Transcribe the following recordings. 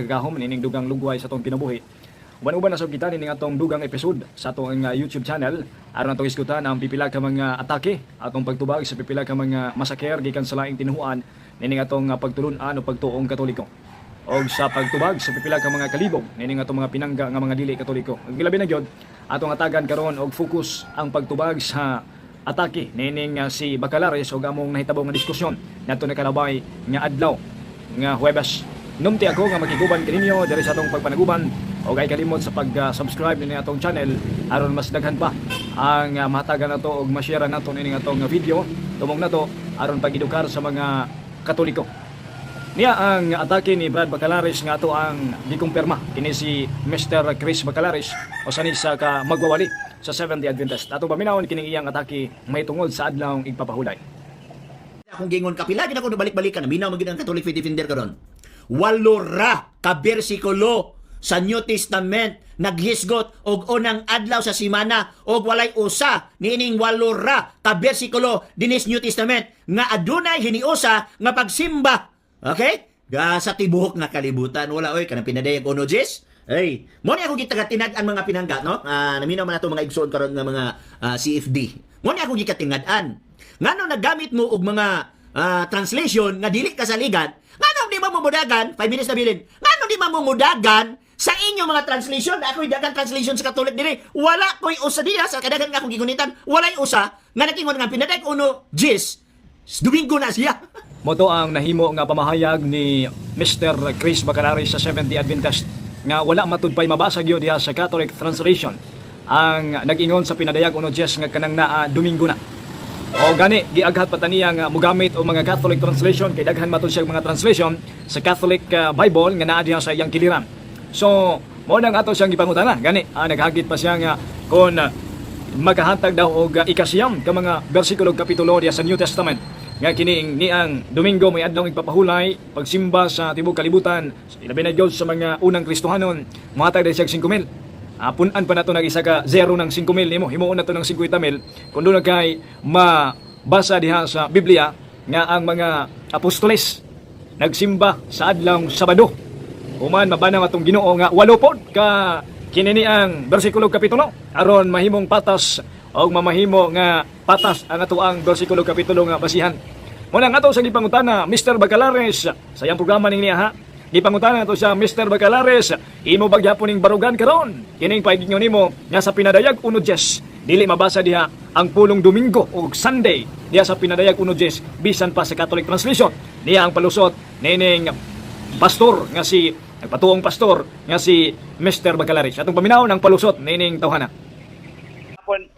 gagahom nining dugang lugway sa atong kinabuhi. Uban-uban na sab kita nining atong dugang episode sa atong YouTube channel aron atong iskutan ang pipila ka mga atake atong pagtubag sa pipila ka mga masaker gikan sa laing tinuhuan nining atong pagtulun-an o pagtuong Katoliko og sa pagtubag sa pipila ka mga kalibog nining atong mga pinangga nga mga dili Katoliko. Ug labi na gyud atong atagan karon og focus ang pagtubag sa atake nining si Bacalares og among nahitabong nga diskusyon nadto na kalabay nga adlaw nga Huwebes. Numti ako nga makiguban kaninyo diri sa atong pagpanaguban o ay kalimot sa pag-subscribe nini atong channel aron mas daghan pa ang mahatagan nato og ma-share nato nining atong video tumong nato aron pag-edukar sa mga Katoliko. Niya ang atake ni Brad Bacalares nga ato ang gikumpirma kini si Mr. Chris Bacalares o sanid sa ka magwawali sa Seventh-day Adventist. Ato paminawon kining iyang atake may tungod sa adlawng igpapahulay. Akong gingon kapila gid ako balik-balikan minaw magid ang Catholic Faith Defender karon. Walo ra ka bersikulo sa New Testament naghisgot og unang adlaw sa semana og walay usa nining walo ra ka bersikulo dinis New Testament nga adunay hiniusa nga pagsimba. Okay? Sa tibuhok nga kalibutan wala oy kanang pinadayag uno Jis. Hey, mo ni ako gitatinag ang mga pinangga no. Naminaw man nato mga igsoon karon nga mga CFD. Mo ni ako gikatingad-an. Ngano nagamit mo og mga translation nga dili kasaligan? Ngano di mo mumudagan? 5 minutes na bilin. Ngano di mo mumudagan sa inyo mga translation? Ako'y dagan translation sa Catholic diri. Wala ko'y usa diha sa kadagan nga akong gigunitan. Walay usa nga nakingon nga pinadag uno Jis. Domingo na siya. Moto ang nahimo nga pamahayag ni Mr. Chris Bacalares sa Seventh-day Adventist nga wala matudpay mabasa gyud diha sa Catholic translation ang nag-ingon sa pinadayag uno Jis nga kanang naa Domingo na. O gani giaghat pa taniya nga mogamit og mga Catholic translation kay daghan matud siya mga translation sa Catholic Bible nga naa diha sa iyang kiliran. So mo nang ato siyang gipangutana gani naghagit pa siya nga kon maghahatag daw og ikasiyam ka mga bersikulo kapitulo diha sa New Testament nga kining ni ang Domingo may adlaw igpapahulay pagsimba sa tibuok kalibutan ilabi na gyud sa mga unang Kristohanon mohatag daw siya 5,000. Punan pa nato nag-isa ka 0 ng 5,000 nimo himuon nato ng 50,000 kun doon kay mabasa diha sa Biblia nga ang mga apostoles nagsimba sa adlawng Sabado human mabanaw atong Ginoo nga 80 ka kinini ang bersikulo kapitulo aron mahimong patas og mamahimo nga patas ang ato ang bersikulo kapitulo nga basihan. Muna nga ato sa gipangutana Mr. Bacalares sa iyang programa ning niya ha. Gipangutana nato siya Mr. Bacalares, imo ba gyapon ning barugan karon? Kining paingon nimo nga sa pinadayag 1:10 dili mabasa diha ang pulong Domingo o Sunday diha sa pinadayag 1:10 bisan pa sa Catholic translation. Niya ang palusot nining pastor nga si nagpatuong pastor nga si Mr. Bacalares. Atong paminawon ang palusot nining tawhana.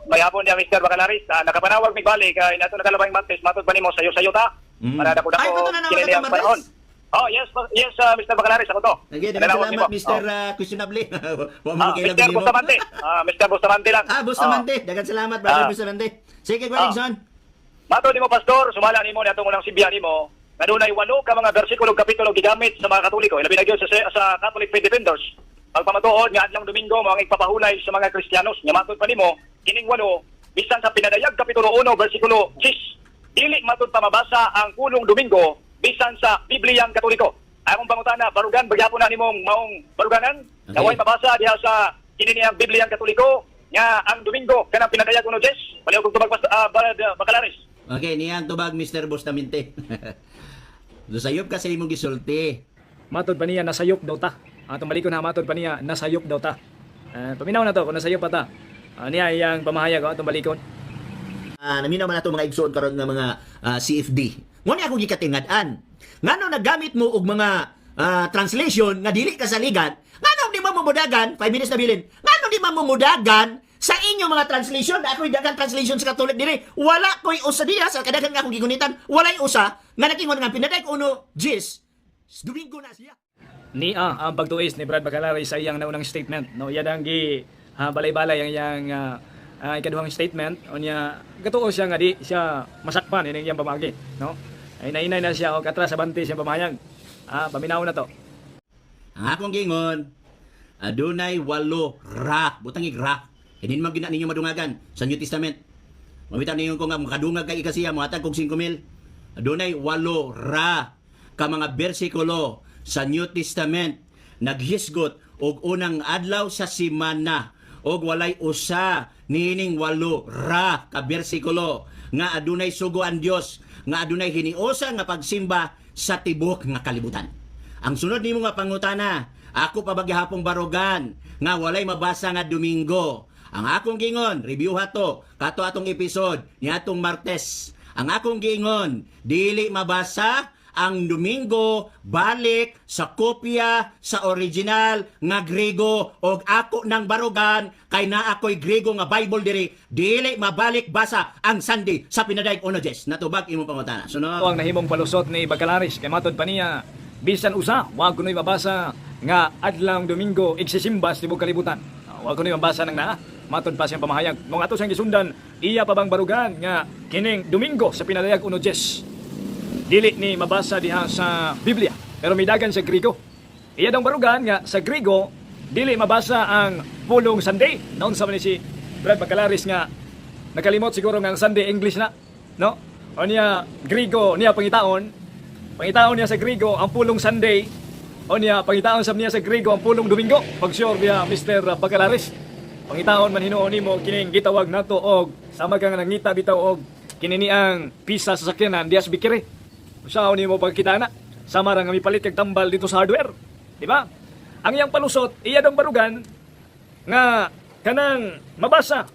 Mayapon niya Mr. Bacalares, nakapanawag mi balik kay nato nakalabay Martes matod pa nimo sayo-sayo ta. Para dako Ay, ito na naman kinini ang panahon. Oh, yes, Mr. Bacalares, ako to. Salamat, Mr. Questionable. Mr. Bustamante. Mr. Bustamante lang. Bustamante. Dagan salamat, Brother Bustamante. Sige, Wellington. Mato ni mo, Pastor, sumala ni mo ni atong unang simbihan ni mo, na doon ay 8 ka mga bersikulo kapitulo gigamit sa mga Katoliko. Ilabi na gyud sa Catholic Faith Defenders. Pagpamatuod nga adlang Domingo mo ang igpapahulay sa mga Kristiyanos. Nya matod pa nimo, kining 8 bisan sa pinadayag kapitulo 1 bersikulo 10. Dili matod pa mabasa ang pulong Domingo bisan sa Bibliang Katoliko. Akong pangutana, barugan bagyapon na nimong maong baruganan. Okay. Naway mabasa diha sa kininiang Bibliang Katoliko nga ang Domingo kanang pinadayag uno Jess. Paliw kog tubag Bacalares. Okay, niyang tubag Mr. Bustamante. Sayop ka sa imong gisulti. Matod pa niya nasayop daw ta. Atong balikon ha matod pa niya nasayop daw ta. Paminaw na to kung nasayop pa ta. Niya iyang pamahayag atong balikon. Naminaw man nato mga igsoon karon nga mga CFD. Mo ni ako gikatingad-an. Ngano nagamit mo og mga translation nga dili kasaligan? Ngano di mo mumudagan? 5 minutes na bilin. Ngano di mo mumudagan sa inyo mga translation? Ako'y dagan translation sa Catholic diri. Wala ko'y usa diha sa kadagan nga akong gigunitan. Walay usa nga nakingon nga pinadag uno Jis. Domingo na siya. Niya ang pagtuis ni Brad Bacalares sa iyang naunang statement. No, yan ang balay-balay ang iyang ikaduhang statement. O niya gatuo siya nga di siya masakpan ining iyang pamagi, no? Ay nainay na siya o katras sa banti siya pamahayag. Paminaw na to. Ang akong gingon, adunay 8 ra, butangig ra. Hinin man gina ninyo madungagan sa New Testament. Mabitan ninyo ko nga makadungag kay ikasiya mohatag kog 5,000. Adunay 8 ra ka mga bersikulo sa New Testament naghisgot og unang adlaw sa semana og walay usa niining 8 ra ka bersikulo nga adunay sugo ang Dios, nga adunay hiniusa nga pagsimba sa tibok nga kalibutan. Ang sunod nimo nga pangutana, ako pa bagyahapong barugan nga walay mabasa nga Domingo. Ang akong gingon, review hato kato atong episode ni atong Martes. Ang akong gingon, dili mabasa ang Domingo balik sa kopya sa original nga Grego og ako nang barugan kay na ako'y Grego nga Bible diri, dili mabalik basa ang Sunday sa pinadayag Onojes. Natubag imong pangutana. Sunod. Ang nahimong palusot ni Bacalaris kay matod pa niya bisan usa wa kunoy mabasa nga adlaw Domingo igsisimba sa tibok kalibutan. Wa kunoy mabasa nang naa. Matod pa siyang pamahayag. Nung ato siyang gisundan, iya pa bang barugan nga kining Domingo sa pinadayag 1 dili ni mabasa diha sa Biblia, pero midagan sa Grigo. Iya dang barugan nga sa Grigo dili mabasa ang pulong Sunday. Noon sa man si Brad Bacalaris nga nakalimot siguro nga ang Sunday English na, no? O niya Grigo niya pangitaon niya sa Grigo ang pulong Sunday. O niya pangitaon sa niya sa Grigo ang pulong Domingo. Pag sure biya Mr. Bacalaris. Pangitaon man hinuon nimo kining gitawag nato og sama ka nga nangita bitaw og kinini ang pisa sa sakyanan diha sa Bikiri. Usahaw nimo pagkita na sama ra nga mipalit kag tambal dito sa hardware, di ba? Ang iyang palusot iya dang barugan nga kanang mabasa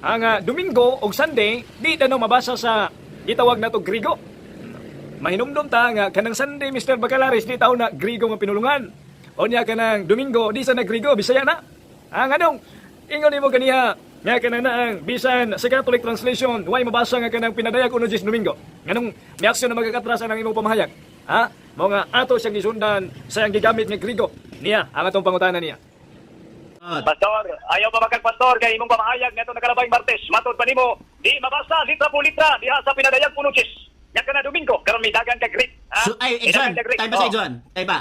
ang Domingo o Sunday di tanong mabasa sa gitawag nato Grigo. Mahinumdum ta nga kanang Sunday Mr. Bacalaris di taw na Grigo nga pinulungan. O niya kanang Domingo di sa na Grigo Bisaya na. Ang anong ingon nimo kaniya nga kanang ang bisan sa Catholic translation way mabasa nga kanang pinadayag 1 Domingo. Nganong reaksyon na magakatrasan ang imong pamahayag? Ha? Mao nga ato siyang gisundan sa iyang gigamit nga Grigo. Niya ang atong pangutana niya. Pastor, ayaw pa magkagpastor kay imong pamahayag neto nakalabay Martes. Matod pa nimo, di mabasa litra po litra diha sa pinadayag 1 nya kana Domingo karon midagan ka Greek. So, ay, John, tayo ba sa John? Tayo ba?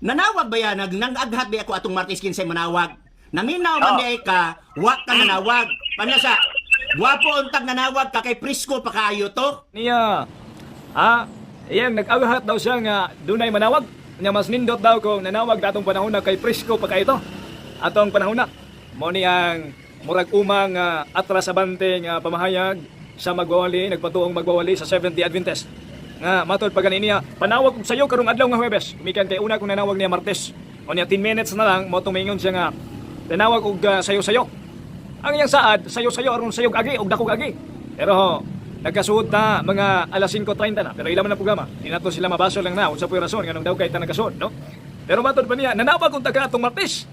Nanawag ba yan? Nang-aghat ba ako atong Martes 15 manawag? Naminaw man di ka, wak ka nanawag. Paano sa, wapo untag nanawag ka kay Prisco pa kaayo to? Niya, iyan, nag-agahat daw siya nga dunay manawag. Niya mas nindot daw kung nanawag datong panahon na kay Prisco pa kayo to. Atong panahon na. Mo ni ang murag umang atras abante nga pamahayag sa magwawali, nagpatuong magwawali sa Seventh Day Adventist. Nga, matod pa ganin niya, panawag kong sayo karong adlaw nga Huwebes. Umikan kay una kong nanawag niya Martes. O niya 10 minutes na lang, mo tumingon siya nga, tanawag og sayo-sayo. Ang iyang saad, sayo-sayo aron sayog agi og dakog agi. Pero nagkasuod na mga alas 5:30 na. Pero ilang man ang programa. Di nato sila mabaso lang na unsa po'y rason nganong daw kay ta nagkasuod, no? Pero matod pa niya, nanawag kung taga atong Martes.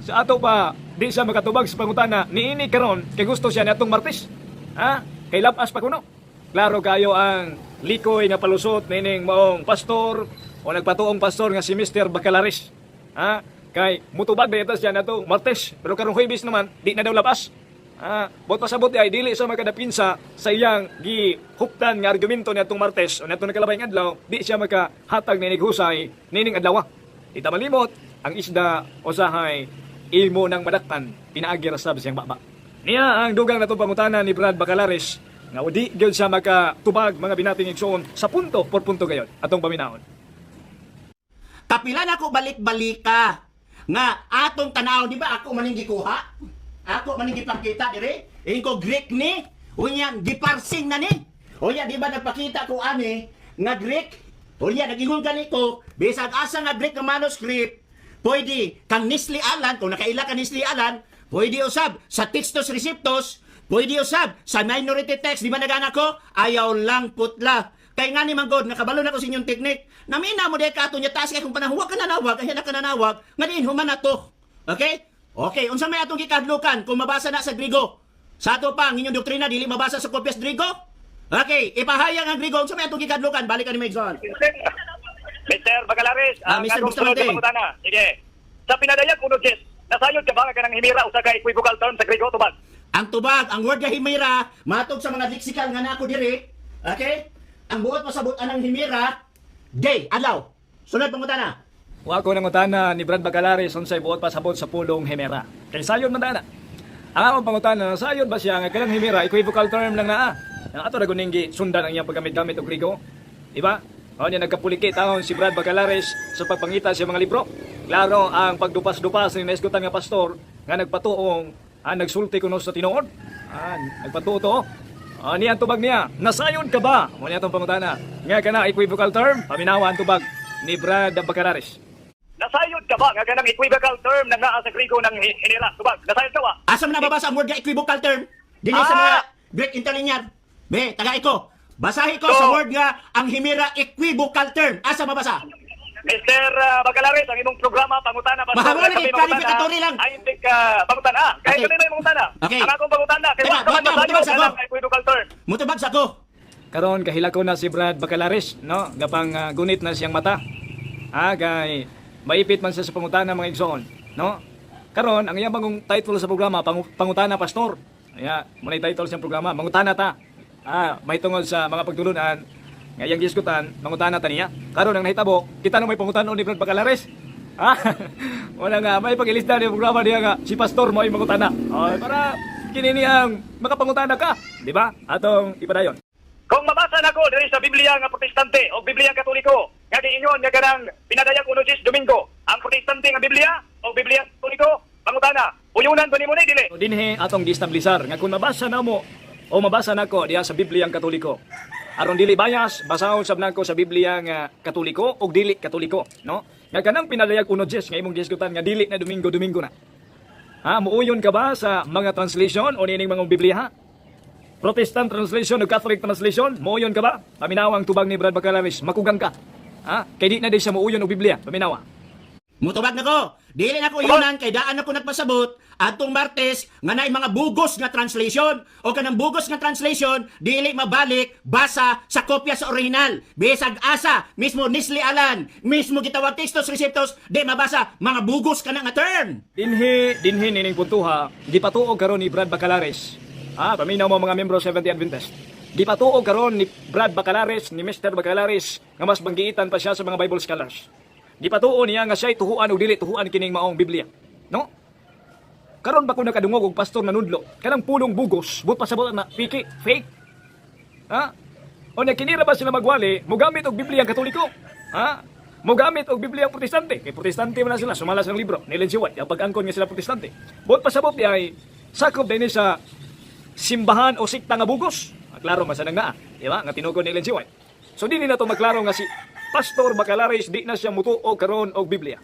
Sa ato pa di siya makatubag sa pangutana niini karon kay gusto siya ni atong Martes. Ha? Kay lapas pa kuno. Klaro kayo ang likoy nga palusot nining maong pastor o nagpatuong pastor nga si Mr. Bacalaris. Ha? Kay mutubag na ito siya na ito, Martes. Pero karong Huwebes naman, di na daw labas. Bot pasabot ay dili sa makadapinsa sa iyang gihuptan nga argumento ni atong Martes o natong nakalabay nga adlaw, di siya makahatag ni husay nining adlaw. Di ta malimot, ang isda usahay imo nang madakpan, pinaagi ra sab siyang baba. Niya ang dugang natong pangutana ni Brad Bacalaris nga di gyud siya makatubag mga binating igsoon sa punto por punto gayon atong paminahon. Kapila na ko balik-balika nga atong tanaw, di ba ako maning gikuha? Ako maning gipakita dire. Ingko Greek ni, unya giparsing na ni. Unya di ba nagpakita ko ani nga Greek? Unya nagingon kaniko, bisag asa nga Greek nga manuscript, pwede kang Nisli Alan, kung nakaila ka Nisli Alan, pwede usab sa Textus Receptus, pwede usab sa minority text, di ba nagana ko? Ayaw lang putla. Kay nga ni Manggod, nakabalo na ko sa inyong teknik. Namina mo dahil ka ito niya taas kay kung panahon, huwag ka nanawag, ayan na ka nanawag, nga diin human na to. Okay? Okay, unsa may atong gikadlukan kung mabasa na sa Grigo? Sa ato pa, ang inyong doktrina, dili mabasa sa kopyas Grigo? Okay, ipahayag ang Grigo, unsa may atong gikadlukan? Balik ka ni Megson. Mr. Bacalaris, Mr. Bustamante. Sige. Sa pinadayag 1 nasayod ka ba nga kanang himira usa ka equivocal term sa Grigo tubag? Ang tubag, ang word nga himira, matog sa mga lexical nga nako diri. Okay? Ang buot pasabot anang himira, day, adlaw. Sunod pangutana. Wa ko nangutana ni Brad Bacalaris unsay buot pasabot sa pulong himera. Kay sayon man dana. Ang akong pangutana, sayon ba siya nga kanang himera equivocal term lang naa? Ang ato ra guning sundan ang iyang paggamit-gamit og Grigo. Di ba? O niya nagkapuliki taon si Brad Bacalaris sa pagpangita sa mga libro. Klaro ang pagdupas-dupas ni naisgutan nga pastor nga nagpatuong nagsulti kuno sa tinuod. Nagpatuo to. Niya tubag niya, nasayon ka ba? Mo niya tong pangutana. Nga kana equivocal term, paminawa ang tubag ni Brad Bacalares. Nasayod ka ba nga kanang equivocal term na naa sa Griego ng hinila? Tubag, nasayod ka ba? Asa man nababasa ang word nga equivocal term? Dili sa mga Greek interlinear. Be, tagay ko. Basahi ko sa word nga ang himera equivocal term. Asa mabasa? Mr. Bacalares, ang imong programa, pangutana, pastor. Mahal ulit, clarificatory lang. Ay, hindi ka pangutana. Kaya Okay. kanina yung pangutana. Okay. Ang akong pangutana. Kaya Teka, wala ka man mutubag masayod sa ka ko. ng equivocal term. Mutubag sa ko. Karon kahila ko na si Brad Bacalares, no? Gapang gunit na siyang mata. Kay maipit man siya sa pangutana mga igsoon, no? Karon ang iyang bagong title sa programa, Pangutana Pastor. Aya, munay title siyang programa, Mangutana ta. May tungod sa mga pagtulunan nga iyang gisgutan, mangutana ta niya. Karon ang nahitabo, kita na may pangutanon ni Brad Bacalares. Wala nga may pag-ilista ni programa niya nga si pastor mo ay mangutana. Para kini niyang makapangutana ka, di ba? Atong ipadayon. Kung mabasa na ko diri sa Biblia nga protestante o Biblia katoliko, nga giingon nga kanang pinadayag uno Domingo, ang protestante nga Biblia o Biblia katoliko, pangutana, uyunan ba nimo ni dili? Dinhi atong gistablisar nga kung mabasa na mo o mabasa nako diha sa Biblia ang Katoliko. Aron dili bias, basahon sab nako sa Biblia nga Katoliko o dili Katoliko, no? Nga kanang pinadayag uno Dios nga imong gisgutan nga dili na Domingo na. Muuyon ka ba sa mga translation o nining mga Biblia? Protestant translation o Catholic translation, muuyon ka ba? Paminawang tubag ni Brad Bacalares, makugang ka. Kay di na di siya muuyon og Biblia, paminawa. Mutubag na ko. Dili na ko yunan kay daan ako nagpasabot atong Martes nga naay mga bugos nga translation o kanang bugos nga translation dili mabalik basa sa kopya sa original. Bisag asa mismo Nisli Alan, mismo gitawag textos receptos di mabasa mga bugos kana nga term. Dinhi nining puntuha, gipatuog karon ni Brad Bacalares. Paminaw mo mga membro 70 Adventist. Gipatuog karon ni Brad Bacalares, ni Mr. Bacalares nga mas banggiitan pa siya sa mga Bible scholars. Gipatuo niya nga siya'y tuhuan o dili tuhuan kining maong Biblia. No? Karon ba ko nakadungog og pastor na nudlo? Kanang pulong bugos, but pasabot na piki, fake. O kinira ba sila magwali, mogamit og Biblia ang Katoliko? Mogamit og Biblia ang Protestante. Kay Protestante man na sila, sumalas ng libro. Nilen si White, yung pag-angkon nga sila Protestante. But pasabot niya ay sakop din sa simbahan o sikta nga bugos. Klaro masanang naa, di ba? Nga tinugod ni Ellen G. White. So di na to maklaro nga si Pastor Bacalares di na siya mutuo karon og Biblia.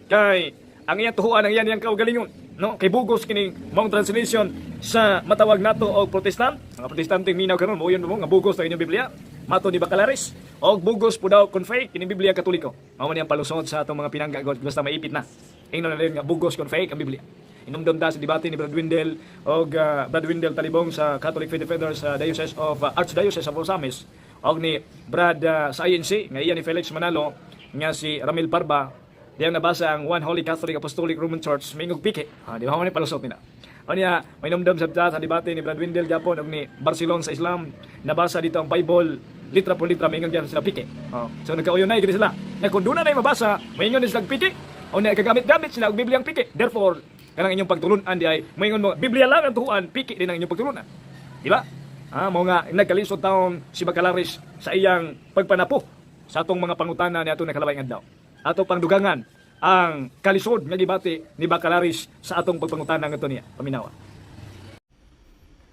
Kay ang iyang tuhuan ang iyang kaugalingon, no? Kay bugos kining mong translation sa matawag nato og Protestant. Mga Protestante minaw karon mo yun mo nga bugos sa inyong Biblia. Mato ni Bacalares og bugos po daw kon fake kining Biblia Katoliko. Mao man ang palusot sa atong mga pinangga basta maipit na. Ingnon na rin nga bugos kon fake ang Biblia. Inumdum da sa debate ni Brad Windel og Brad Windel talibong sa Catholic Faith Defenders sa Diocese of Archdiocese of Osamis og ni Brad sa INC nga iya ni Felix Manalo nga si Ramil Parba diyang nabasa ang One Holy Catholic Apostolic Roman Church mingog piki. Di ba mo ni palusot nila. O niya, may numdum sa debate ni Brad Windel Japon og ni Barcelona sa Islam nabasa dito ang Bible litra por litra mingog diyan sila piki. So nagkauyon na gid sila. Na kung doon na mabasa, maingon sila piki o na kagamit-gamit sila og Biblia ang piki. Therefore, kanang inyong pagtulunan di ay maingon mo Biblia lang ang tuhuan, piki din ang inyong pagtulunan. Di ba? Mo nga nagkalisod taon si Bacalares sa iyang pagpanapo sa atong mga pangutana ni ato nakalabayng adlaw. Ato pangdugangan ang kalisod nga gibati ni Bacalares sa atong pagpangutana ngadto niya. Paminawa.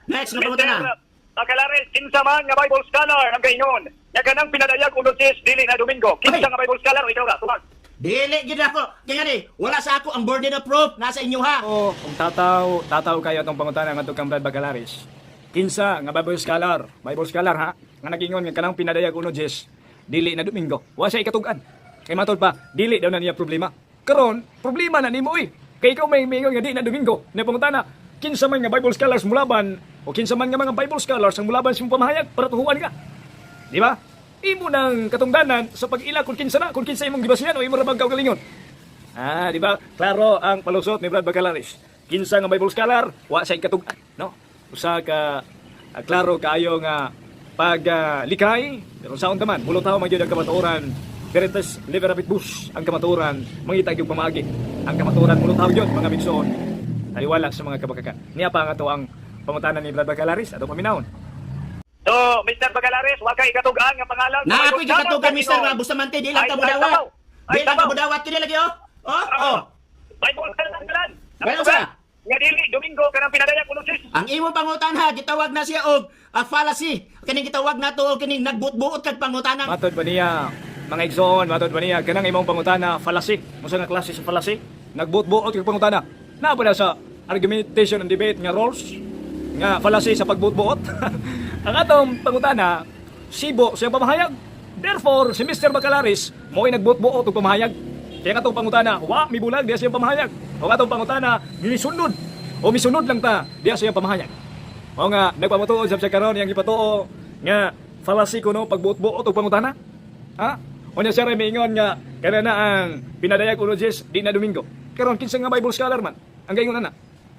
Next na pangutana. Bacalares, kinsa man nga Bible scholar ang kaingon. Nga kanang pinadayag uno dili na Domingo. Kinsa nga Bible scholar o ikaw ra? Tubag. Dili gid ako. Kaya ni, wala sa ako ang burden of proof nasa inyo ha. Kung tataw kayo atong pangutana ngadto kang Brad Bacalares. Kinsa nga Bible scholar ha, nga nagingon nga kanang pinadayag uno dili na Domingo. Wa siya ikatugan. Kay matod pa, dili daw na niya problema. Karon, problema na nimo Kay ikaw may mingon nga di na Domingo. Na pangutana, kinsa man nga Bible scholars mulaban o kinsa man nga mga Bible scholars ang mulaban sa imong pamahayag para tuhuan ka. Di ba? Imo nang katungdanan sa pag-ila kung kinsa imong gibasihan o imo ra bang kaugalingon. Di ba? Klaro ang palusot ni Brad Bacalares. Kinsa nga Bible scholar, wa siya ikatugan, no? Usa ka klaro kaayo nga paglikay pero saon taman mulutaw man gyud ang kamatuoran Veritas Liberabit Bus ang kamatuoran mangita gyud pamaagi ang kamatuoran mulutaw gyud mga bigsoon taliwala sa mga kabakakan niya pa nga to ang pangutanan ni Brad Bacalares ato paminawon. So, Mr. Bacalares, wa kay katugan nga pangalan. Na ako ikatugan Mr. Bustamante di lang tabudawat. Di lang tabudawat kini lagi Oh. Bible ka lang talan. Well, sa? Nga dili Domingo kanang pinadayag uno sis. Ang imong pangutana gitawag na siya og fallacy. Kaning gitawag nato og kining nagbuot-buot kag pangutana. Matod ba niya, mga igsoon, matod ba niya, kanang imong pangutana, fallacy. Musa nga klase sa fallacy? Nagbuot-buot yung pangutana. Naapa na sa argumentation and debate nga rules, nga fallacy sa pagbuot-buot. Ang atong pangutana, sibo sa pamahayag. Therefore, si Mr. Bacalaris, mo'y nagbuot-buot og pamahayag. Kaya nga itong pangutana, mi bulag, diya siyang pamahayag. O nga itong pangutana, misunod. O misunod lang ta, diya siyang pamahayag. O nga, nagpamatuod sa karon yang ipatuo nga fallacy ko no pagbuot-buot og pangutana. Ha? O niya siya rin maingon nga kaya na ang pinadayag ulo Jes di na Domingo. Karon kinsa nga Bible scholar man. Ang gayon na.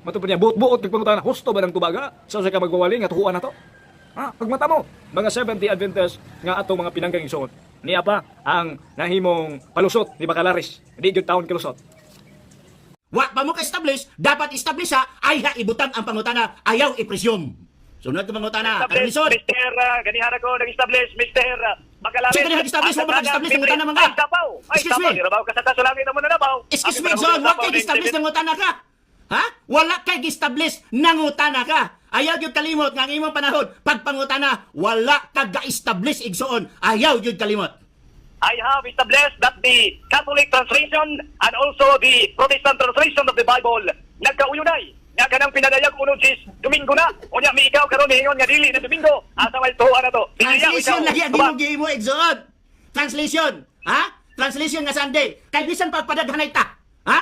Matupad niya buot-buot kag pangutana. Husto ba ng tubaga? Sa ka magwawali nga tuhuan na to? Ha? Pagmata mo, mga 70 Adventist nga atong mga pinanggang isuon. Niya pa ang nahimong palusot ni Bacalaris. Di gyud taon kilusot. Wa pa mo ka-establish, dapat establish ha, ay ha ibutang ang pangutana, ayaw i-presume. Sunod ka pangutana, Establish, kanisod. Mr. Ganihara ko nag-establish, Mr. Bacalaris. Sige, nag-establish mo, mag-establish ng utana, mga. Ay, tapaw. Ay, Excuse tapaw. me. Dirabaw ka sa kaso langit mo na nabaw. Excuse me, John, wa kay establish ng utana ka. Ha? Wala kay establish ng utana ka. Ayaw gyud kalimot nga ang imong panahon pag pangutana, wala kag ga-establish igsuon. Ayaw gyud kalimot. I have established that the Catholic translation and also the Protestant translation of the Bible nagkauyunay nga kanang pinadayag uno sis Domingo na unya mi ikaw karon miingon nga dili na Domingo asa may tuwa na to. Translation lagi ang imong gihimo igsuon. Translation, ha? Translation nga Sunday. Kay bisan pagpadaghanay ta. Ha?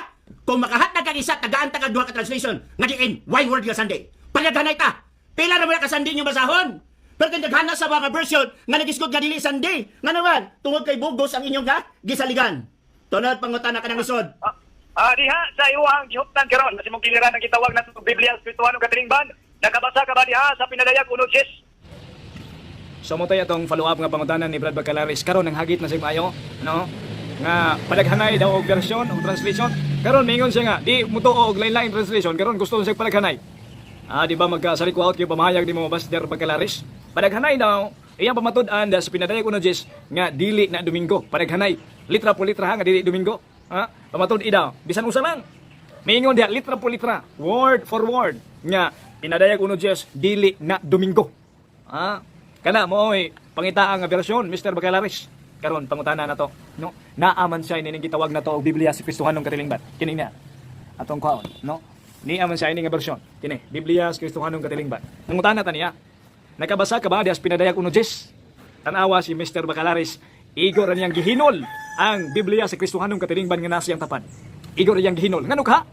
Kung makahatag kag isa tagaan ta kag duha ka translation, nga diin why word nga Sunday. Padaghanay ta. Pila ra mo ka Sunday yung basahon? Pero kung naghana sa mga version nga nagisgot nga dili Sunday, nga naman tungod kay bugos ang inyong gisaligan. Tunod pangutana ka ng isod. Diha sa iwang gihuptan karon sa imong giliran ang gitawag na Biblia Espirituhanong Katilingban, nakabasa ka ba diha sa pinadayag uno sis? So mo tayo itong follow-up nga pangutanan ni Brad Bacalaris. Karon ang hagit na sa mayo, no? Nga padaghanay daw og version o translation. Karon mingon siya nga di mutuo og lain-lain translation. Karon gusto siya padaghanay. Di ba magkasalikwa out yung pamahayag ni mo Master Bacalaris? Padaghanay daw, iyang pamatud-an sa pinadayag uno Jes nga dili na Domingo. Padaghanay, litra po litra nga dili Domingo. Ha? Pamatud daw, bisan usa lang. Mingon diha litra po litra, word for word nga pinadayag uno Jes dili na Domingo. Ha? Kana mo oy pangitaang nga bersyon Mr. Bacalaris. Karon pangutana na to, no? Naaman siya ining gitawag na to og Biblia sa Kristohanong Katilingban. Kini niya. Atong kaon, no? Ni aman siya ini nga bersyon. Kini, Biblia sa Kristohanong Katilingban. Nangutana ta niya. Nakabasa ka ba dias pinadayag uno Jes? Tanawa si Mr. Bacalaris, igor niyang gihinol ang Biblia sa Kristohanong Katilingban nga nasiyang tapan. Igor niyang gihinol. Ngano ka?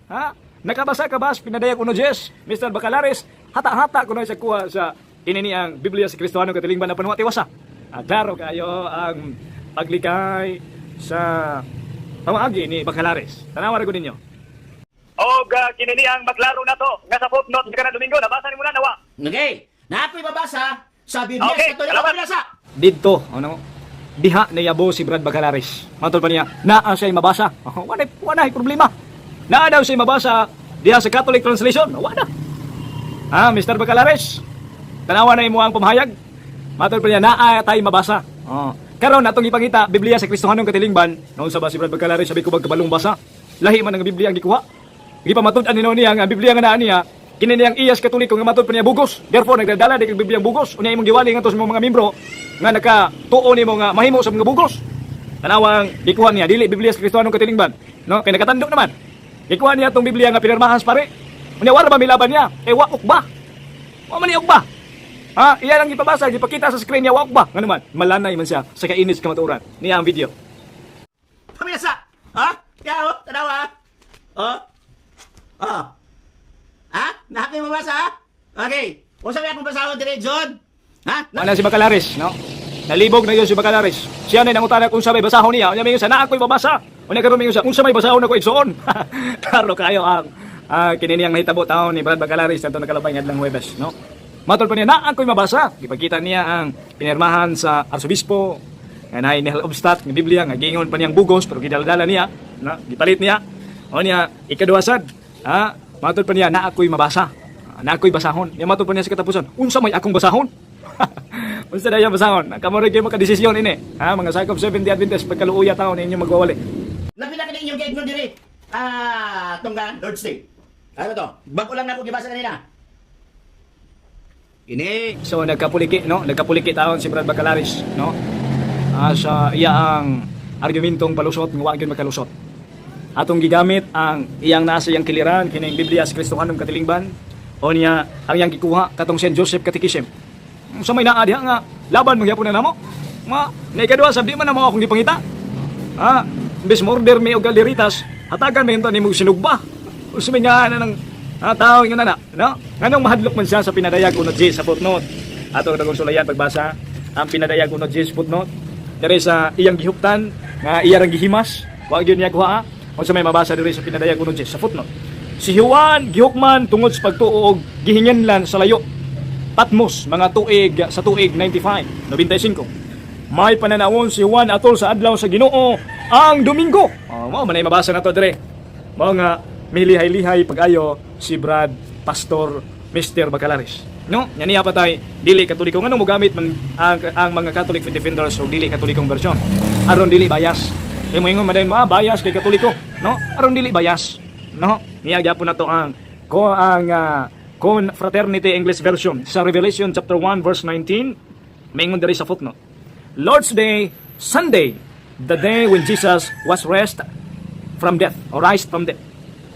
Ha? Nakabasa ka ba sa pinadayag uno Jes? Mr. Bacalaris, hata-hata kuno sa kuha sa ini ang Biblia sa Kristohanong Katilingban na panuwatiwasa. Klaro kayo ang paglikay sa pamagi ni Bacalaris. Tanawa ra ko ninyo. Og kinini ang maklaro na to nga sa footnote nga na Domingo nabasa nimo na nawa. Okay. Napoy babasa sa Biblia Okay, sa Katoliko salamat. binasa. Dito, ano? Diha na yabo si Brad Bacalaris. Matol pa niya, naa siya mabasa. Wala problema. Naa daw siya mabasa diha sa Catholic translation. Wala. Mr. Bacalaris. Tanawa na imo ang pamahayag. Matol pa niya, naa tayo mabasa. Karon atong ipangita Biblia sa Kristohanong Katilingban. Noon sa ba si Brad Bacalaris sabi ko magkabalong basa. Lahi man ang Biblia ang gikuha. Di pa matud ani niya ang Biblia nga naa niya. Kini niyang iyas Katoliko nga matud pa niya bugos. Therefore nagdadala di kag Biblia bugos. Unya imong giwali ngadto sa mga membro nga nakatuo nimo nga mahimo sa mga bugos. Tanawang gikuha niya dili Biblia sa Kristohanong Katilingban. No, kay nakatandok naman. Gikuha niya tong Biblia nga pinirmahan sa pare. Unya wala ba milaban niya? Waok ba? Wa man ba? Iyan ang ipabasa, ipakita sa screen niya waok ba? Nga naman, malanay man siya sa kainis kamaturan. Niya ang video. Pamiyasa. Ha? Kaya tanawa. Nakapay mabasa? Okay. O sabi akong basahon dire, John? Ha? Wala si Bacalaris, no? Nalibog na yun si Bacalaris. Siya na nangutan kung sabay basahon niya. Unya mingon sa naa ko'y babasa. Unya karon mingon sa unsa may basahon ako igsoon. Klaro kayo ang kini niyang nahitabo taon ni Brad Bacalaris tanto nakalabay ngadlang Huwebes, no? Matol pa niya naa ko'y mabasa. Gipakita niya ang pinirmahan sa arsobispo nga naay ni Halobstadt nga Biblia nga giingon pa niyang bugos pero gidala-dala niya, no? Gipalit niya. Unya ikaduwasad, matol pa niya naa ko'y mabasa. Na ako'y basahon. Yung matod pa niya sa katapusan, unsa may akong basahon? Unsa na yung basahon? Kamurig kayo makadesisyon ini. Mga Psych of 70 Adventist, pagkaluuya taon, inyong magwawali. Labi na ka inyong giignon diri. Tunggan, Lord's Day. Ano to? Bago lang na ako gibasa kanina. Ini. So nagkapuliki, no? Nagkapuliki taon si Brad Bacalaris, no? Sa iyang argumentong palusot nga wa gyud makalusot. Atong gigamit ang iyang nasa iyang kiliran kining Biblia sa Kristohanong katilingban o niya ang iyang gikuha katong St. Joseph Catechism. Sa may naa diha nga laban magyapon na namo. Naikadua sabdi man namo akong gipangita. Bis murder mi og galderitas, hatagan mi hinto nimo sinugba. Usmi nga na ng tao nga na, no? Nganong mahadlok man siya sa pinadayag unod G sa footnote. Ato dagong sulayan pagbasa ang pinadayag unod G sa footnote. Diri sa iyang gihuptan nga iya rang gihimas, wa gyud niya kuha. Unsa may mabasa diri sa pinadayag unod G sa footnote. Si Juan gihukman tungod sa pagtuo og gihinganlan sa layo. Patmos mga tuig sa tuig 95. May pananawon si Juan atol sa adlaw sa Ginoo ang Domingo. Mao man ay mabasa nato dire. Mao nga milihay-lihay pag-ayo si Brad Pastor Mr. Bacalaris. No, nya niya patay dili katoliko ngano mo gamit man ang mga Catholic defenders o dili katolikong version. Aron dili bias. Kay mo ingon madayon bias kay katoliko, no? Aron dili bias, no? Niya gyapon nato ang Confraternity English version sa Revelation chapter 1 verse 19. Maingon diri sa footnote. Lord's Day, Sunday, the day when Jesus was raised from death or raised from death.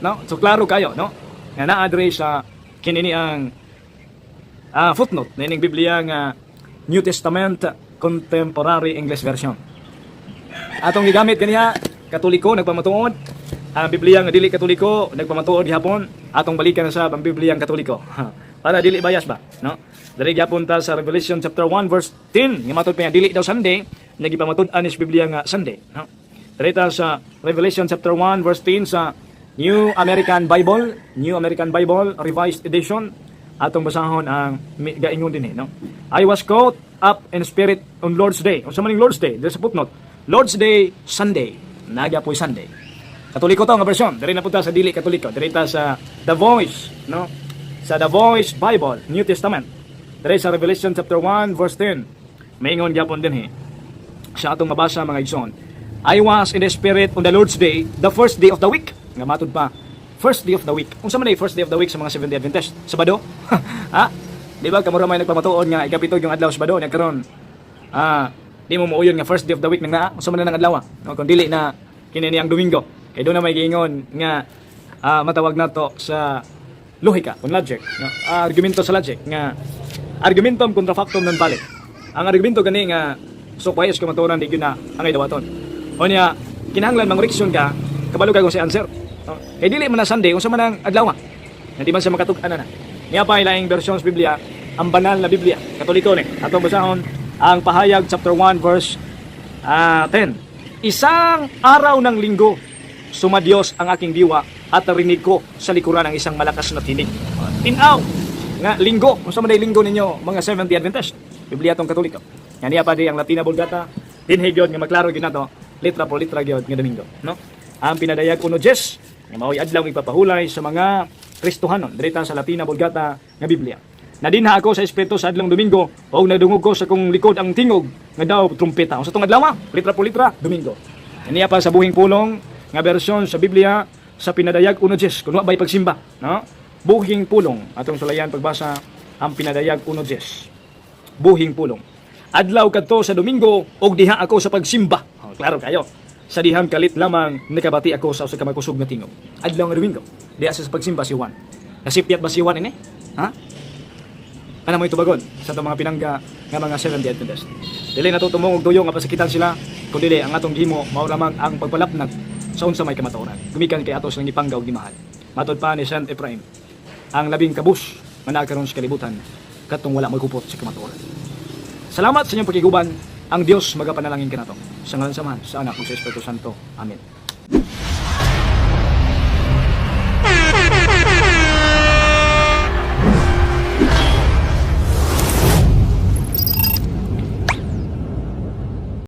No? So klaro kayo, no? Nga naa-dre sa kinini ang footnote na ining Biblia nga New Testament Contemporary English Version. Atong gigamit kaniya Katoliko nagpamatuod, ang Biblia nga dili Katoliko nagpamatuod gihapon, atong balikan na sa Biblia nga Katoliko. Para dili bias ba, no? Diri gyapon ta sa Revelation chapter 1 verse 10, nga matud pa dili daw Sunday, nagipamatud-an is Biblia nga Sunday, no? Diri ta sa Revelation chapter 1 verse 10 sa New American Bible Revised Edition. Atong basahon ang gaingon din no. I was caught up in spirit on Lord's Day. Unsa man ning Lord's Day? There's a footnote. Lord's Day Sunday. Nagya po Sunday. Katoliko to nga version. Diri na punta sa dili Katoliko. Diri ta sa The Voice, no? Sa The Voice Bible, New Testament. Diri sa Revelation chapter 1 verse 10. Maingon gyapon din sa atong mabasa mga igsoon. I was in the spirit on the Lord's Day, the first day of the week. Nga matud pa. First day of the week. Unsa man ay first day of the week sa mga Seventh-day Adventist? Sabado? Di ba kamura may nagpamatuod nga ikapito yung adlaw Sabado nya karon. Di mo muuyon nga first day of the week nang naa. Unsa man ang adlaw? No, kung dili na kinini ang Domingo. Kay do na may giingon nga matawag nato sa lohika, on logic, no? Argumento sa logic nga argumentum contra factum non valid. Ang argumento gani nga so payas ka maturan di gyud na angay dawaton. Unya kinahanglan mangreaksyon ka kabalo ka kung si answer. Eh dili man na Sunday unsa man ang adlaw. Hindi man sa makatug-an na. Niya pa ilaing versions Biblia, ang banal na Biblia, Katoliko ni. Atong basahon ang Pahayag chapter 1 verse 10. Isang araw ng linggo sumadyos ang aking diwa at narinig ko sa likuran ng isang malakas na tinig. Tinaw nga linggo, unsa man ay linggo ninyo mga Seventh-day Adventist, Biblia tong Katoliko. Yan niya pa di ang Latina Vulgata, dinhi gyud nga maklaro gyud nato, litra por litra gyud nga Domingo, no? Ang pinadayag uno Jes, nga mao'y adlaw ipapahulay sa mga Kristohanon diri sa Latina Vulgata nga Biblia. Nadinha ako sa espiritu sa adlong Domingo o nadungog ko sa kong likod ang tingog nga daw trumpeta. Unsa tong adlaw? Litra por litra, Domingo. Niya pa sa buhing pulong nga bersyon sa Biblia sa pinadayag uno Jes, kuno bay pagsimba, no? Buhing pulong atong sulayan pagbasa ang pinadayag uno Jes. Buhing pulong. Adlaw kadto sa Domingo og diha ako sa pagsimba. Klaro kayo. Sa dihang kalit lamang nakabati ako sa usa ka magkusog nga tingog. Adlaw nga Domingo, diha sa pagsimba si Juan. Nasipyat ba si Juan ini? Ano mo itubagon sa itong mga pinangga nga mga Seventh-day Adventist. Dili natutumong og tuyo nga pasakitan sila, kundi dili ang atong gihimo mao lamang ang pagpalapnag sa unsa may kamatuoran. Gumikan kay atos ng ipanggaw di mahal. Matod pa ni Saint Ephraim, ang labing kabus manakaron sa kalibutan katong wala magkupot sa kamatuoran. Salamat sa inyong pagiguban. Ang Dios magapanalangin kanato. Sa ngalan sa Man, sa Anak ug sa Espiritu Santo. Amen.